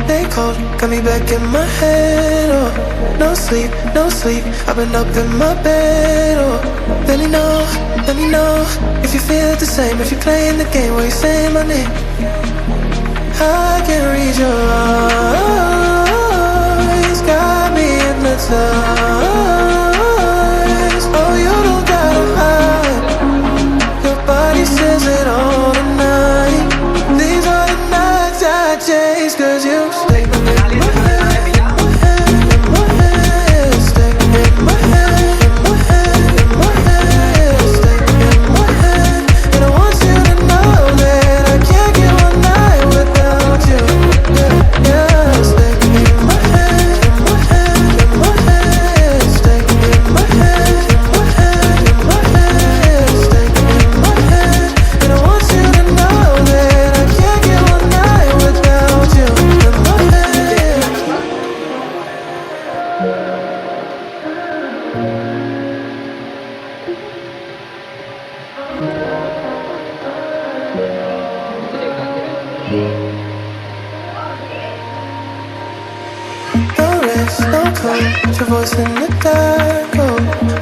they called, got me back in my head, oh. No sleep, no sleep, I've been up in my bed, oh. Let me know, if you feel the same, if you're playing the game while you're saying my name. I can read your eyes, got me hypnotized. Oh, you don't gotta hide, your body says it all tonight. These are the nights I chase, 'cause you stay in my head, in my head, in my head, stay in my head, in my head, in my head, stay in my head. And I want you to know that I can't get one night without you. Yeah, yeah, stay in my head, in my head, in my head, stay in my head, in my head, in my head, stay in my head. And I want you to know that I can't get one night without you in my head. No rest, no calm, your voice in the dark, oh.